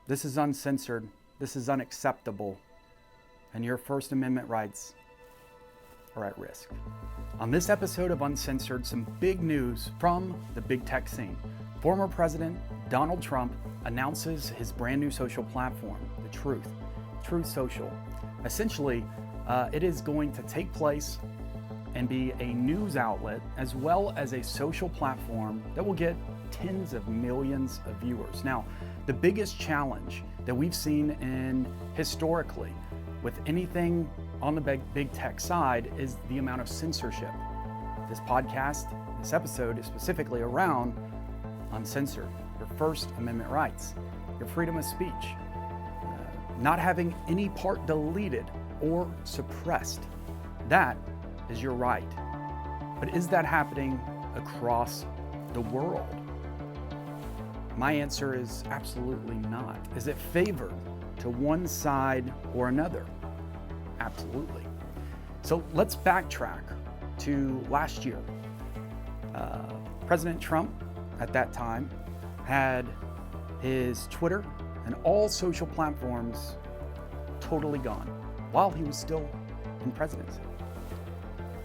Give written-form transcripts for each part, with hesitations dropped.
This is uncensored. This is unacceptable. And your First Amendment rights are at risk. On this episode of Uncensored, some big news from the big tech scene. Former President Donald Trump announces his brand new social platform, the Truth Social. Essentially, it is going to take place and be a news outlet as well as a social platform that will get tens of millions of viewers. Now, the biggest challenge that we've seen historically with anything on the big tech side is the amount of censorship. This podcast, this episode is specifically around uncensored, your First Amendment rights, your freedom of speech, not having any part deleted or suppressed. That is your right. But is that happening across the world? My answer is absolutely not. Is it favored to one side or another? Absolutely. So let's backtrack to last year. President Trump at that time had his Twitter and all social platforms totally gone while he was still in presidency.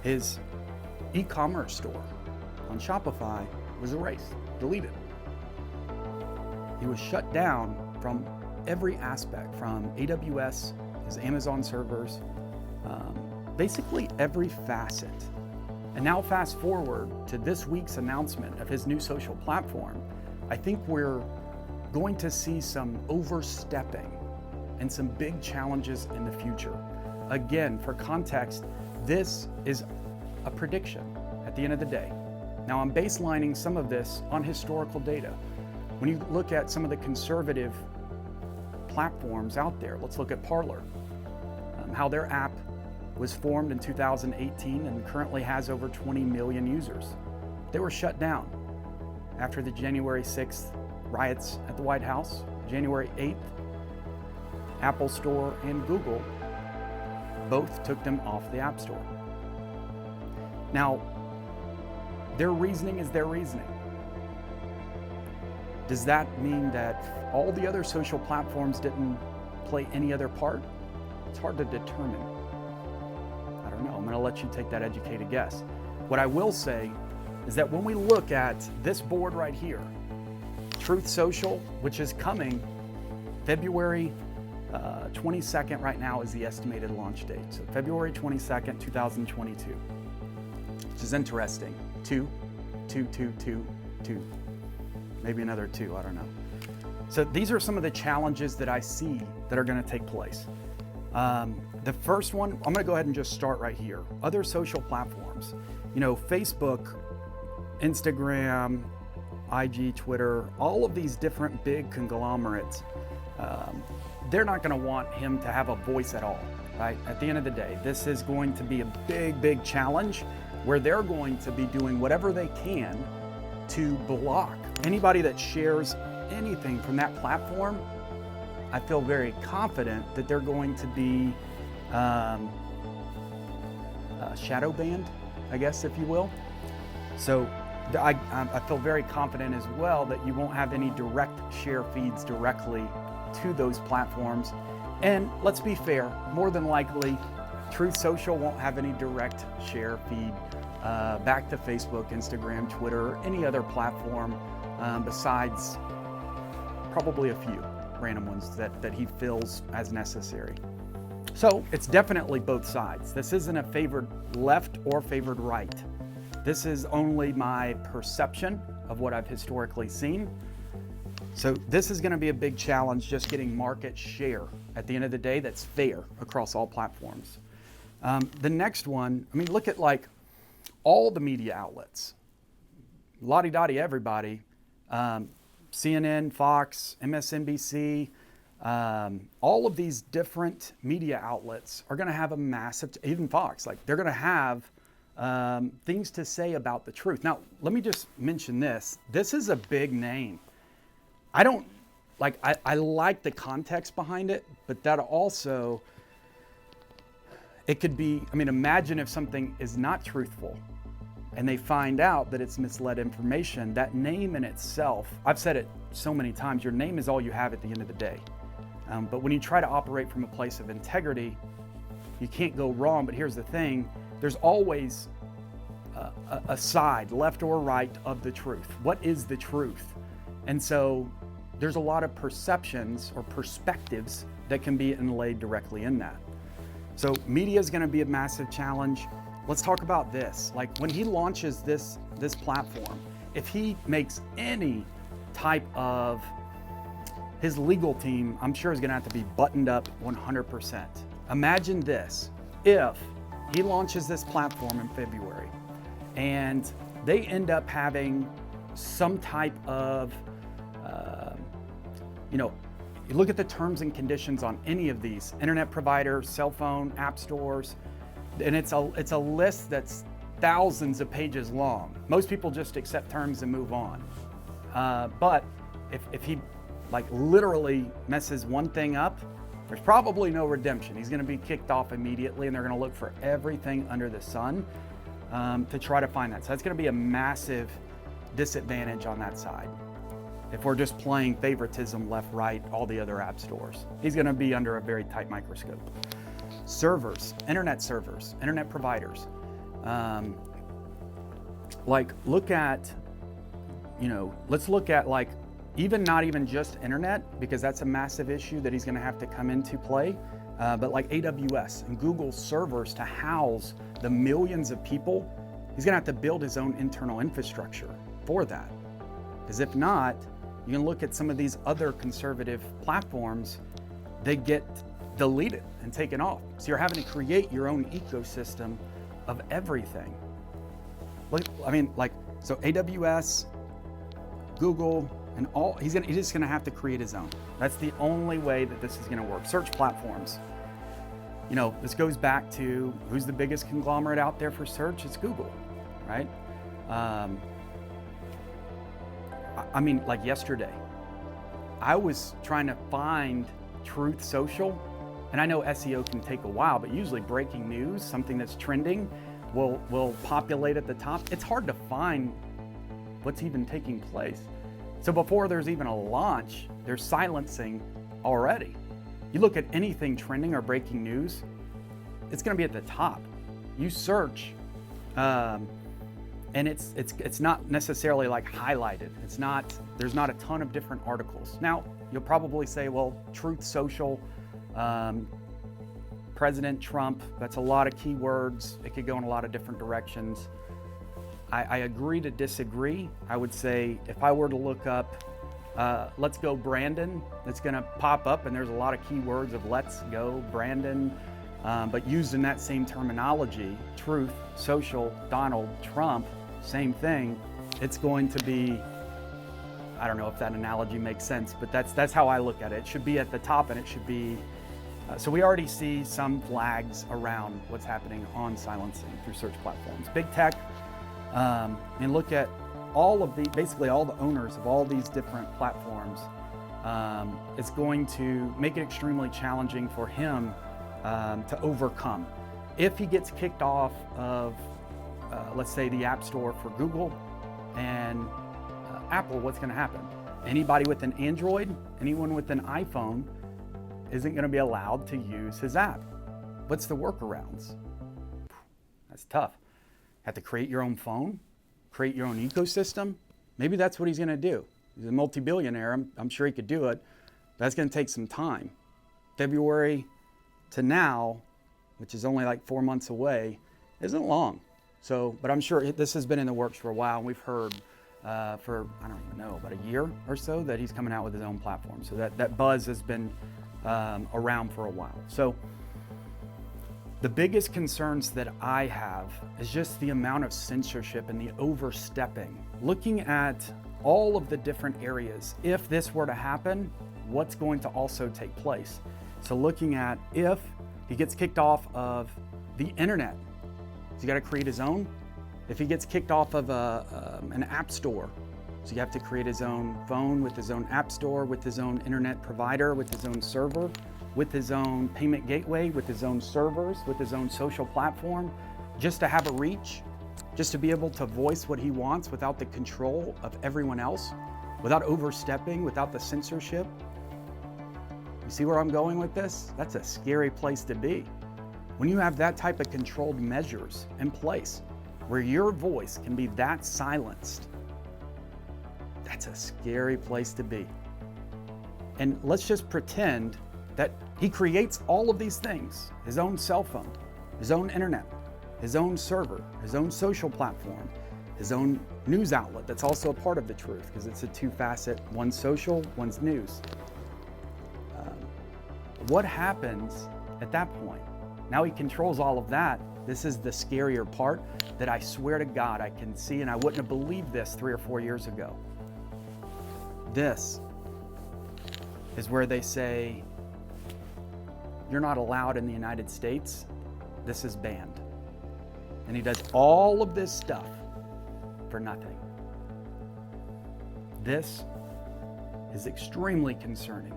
His e-commerce store on Shopify was erased, deleted. He was shut down from every aspect, from AWS, his Amazon servers, basically every facet. And now fast forward to this week's announcement of his new social platform, I think we're going to see some overstepping and some big challenges in the future. Again, for context, this is a prediction at the end of the day. Now, I'm baselining some of this on historical data. When you look at some of the conservative platforms out there, let's look at Parler, how their app was formed in 2018 and currently has over 20 million users. They were shut down after the January 6th riots at the White House. January 8th, Apple Store and Google both took them off the App Store. Now, their reasoning is their reasoning. Does that mean that all the other social platforms didn't play any other part? It's hard to determine. I don't know. I'm going to let you take that educated guess. What I will say is that when we look at this board right here, Truth Social, which is coming February 22nd right now is the estimated launch date. So February 22nd, 2022, which is interesting. 2, maybe another 2, I don't know. So these are some of the challenges that I see that are going to take place. The first one, I'm going to go ahead and just start right here. Other social platforms, Facebook, Instagram, IG, Twitter, all of these different big conglomerates, they're not going to want him to have a voice at all, right? At the end of the day, this is going to be a big challenge where they're going to be doing whatever they can to block anybody that shares anything from that platform. I feel very confident that they're going to be shadow banned, I guess, if you will. So I feel very confident as well that you won't have any direct share feeds directly to those platforms. And let's be fair, more than likely, Truth Social won't have any direct share feed back to Facebook, Instagram, Twitter, any other platform besides probably a few random ones that he feels as necessary. So it's definitely both sides. This isn't a favored left or favored right. This is only my perception of what I've historically seen. So this is going to be a big challenge, just getting market share at the end of the day that's fair across all platforms. The next one, look at like all the media outlets, lottie-dottie everybody, CNN, Fox, MSNBC, all of these different media outlets are going to have a massive, even Fox, like they're going to have things to say about the truth. Now, let me just mention this. This is a big name. I like the context behind it, but that also, it could be, imagine if something is not truthful and they find out that it's misled information, that name in itself, I've said it so many times, your name is all you have at the end of the day. But when you try to operate from a place of integrity, you can't go wrong. But here's the thing, there's always a side, left or right, of the truth. What is the truth? And so there's a lot of perceptions or perspectives that can be inlaid directly in that. So media is going to be a massive challenge. Let's talk about this. Like when he launches this platform, if he makes any type of, his legal team, I'm sure is going to have to be buttoned up 100%. Imagine this, if he launches this platform in February and they end up having some type of, you look at the terms and conditions on any of these, internet providers, cell phone, app stores, and it's a list that's thousands of pages long. Most people just accept terms and move on. But if he like literally messes one thing up, there's probably no redemption. He's gonna be kicked off immediately, and they're gonna look for everything under the sun to try to find that. So that's gonna be a massive disadvantage on that side. If we're just playing favoritism left, right, all the other app stores, he's gonna be under a very tight microscope. Servers, internet providers. Like look at, let's look at like, not even just internet, because that's a massive issue that he's gonna have to come into play, but like AWS and Google servers to house the millions of people, he's gonna have to build his own internal infrastructure for that. Because if not, you can look at some of these other conservative platforms, they get deleted and taken off. So you're having to create your own ecosystem of everything. So AWS, Google, and all, he's just gonna have to create his own. That's the only way that this is gonna work. Search platforms. This goes back to who's the biggest conglomerate out there for search? It's Google, right? Like yesterday, I was trying to find Truth Social, and I know SEO can take a while, but usually breaking news, something that's trending, will populate at the top. It's hard to find what's even taking place. So before there's even a launch, they're silencing already. You look at anything trending or breaking news, it's gonna be at the top. You search, and it's not necessarily like highlighted. There's not a ton of different articles. Now, you'll probably say, well, Truth Social, President Trump, that's a lot of keywords. It could go in a lot of different directions. I agree to disagree. I would say if I were to look up, let's go Brandon, it's gonna pop up, and there's a lot of keywords of let's go Brandon, but used in that same terminology, Truth Social, Donald Trump, same thing. It's going to be, I don't know if that analogy makes sense, but that's how I look at it. It should be at the top, and it should be, so we already see some flags around what's happening on silencing through search platforms. Big tech, and look at basically all the owners of all these different platforms. It's going to make it extremely challenging for him to overcome. If he gets kicked off of, let's say, the App Store for Google and Apple, what's going to happen? Anybody with an Android, anyone with an iPhone isn't going to be allowed to use his app. What's the workarounds? That's tough. Have to create your own phone, create your own ecosystem. Maybe that's what he's going to do. He's a multi-billionaire. I'm sure he could do it. That's going to take some time. February to now, which is only like 4 months away, isn't long. So, but I'm sure this has been in the works for a while, and we've heard for, I don't even know, about a year or so that he's coming out with his own platform. So that buzz has been around for a while. So the biggest concerns that I have is just the amount of censorship and the overstepping. Looking at all of the different areas, if this were to happen, what's going to also take place? So looking at if he gets kicked off of the internet, he's got to create his own. If he gets kicked off of an app store, so you have to create his own phone with his own app store, with his own internet provider, with his own server, with his own payment gateway, with his own servers, with his own social platform, just to have a reach, just to be able to voice what he wants without the control of everyone else, without overstepping, without the censorship. You see where I'm going with this? That's a scary place to be. When you have that type of controlled measures in place, where your voice can be that silenced, that's a scary place to be. And let's just pretend that he creates all of these things, his own cell phone, his own internet, his own server, his own social platform, his own news outlet that's also a part of the truth, because it's a two-facet, one's social, one's news. What happens at that point? Now he controls all of that. This is the scarier part that I swear to God I can see, and I wouldn't have believed this 3 or 4 years ago. This is where they say, you're not allowed in the United States. This is banned. And he does all of this stuff for nothing. This is extremely concerning.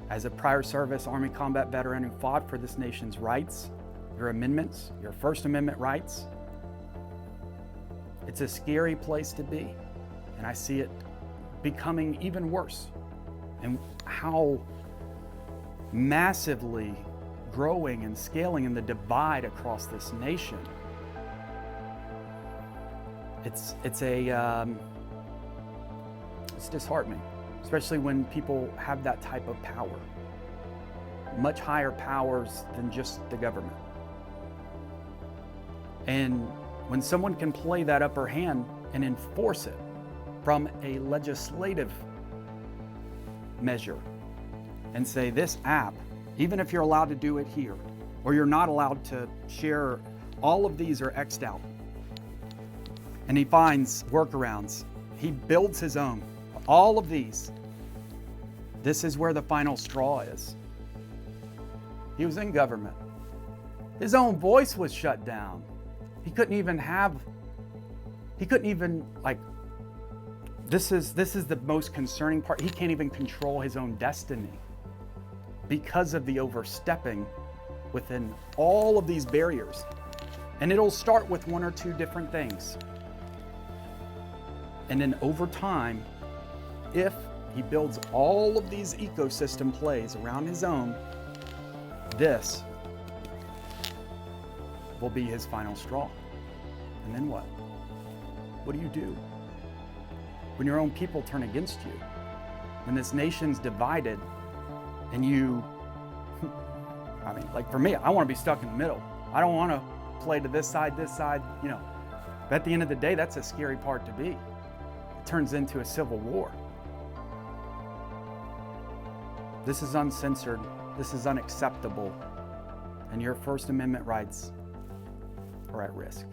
As a prior service Army combat veteran who fought for this nation's rights, your amendments, your First Amendment rights, it's a scary place to be. And I see it becoming even worse. And how massively growing and scaling in the divide across this nation. It's disheartening, especially when people have that type of power, much higher powers than just the government. And when someone can play that upper hand and enforce it from a legislative measure and say this app, even if you're allowed to do it here, or you're not allowed to share, all of these are X'd out. And he finds workarounds. He builds his own. All of these. This is where the final straw is. He was in government. His own voice was shut down. He couldn't even, this is the most concerning part. He can't even control his own destiny because of the overstepping within all of these barriers. And it'll start with 1 or 2 different things. And then over time, if he builds all of these ecosystem plays around his own, this will be his final straw. And then what? What do? When your own people turn against you, when this nation's divided and you, for me, I want to be stuck in the middle. I don't want to play to this side, But at the end of the day, that's a scary part to be. It turns into a civil war. This is uncensored. This is unacceptable. And your First Amendment rights are at risk.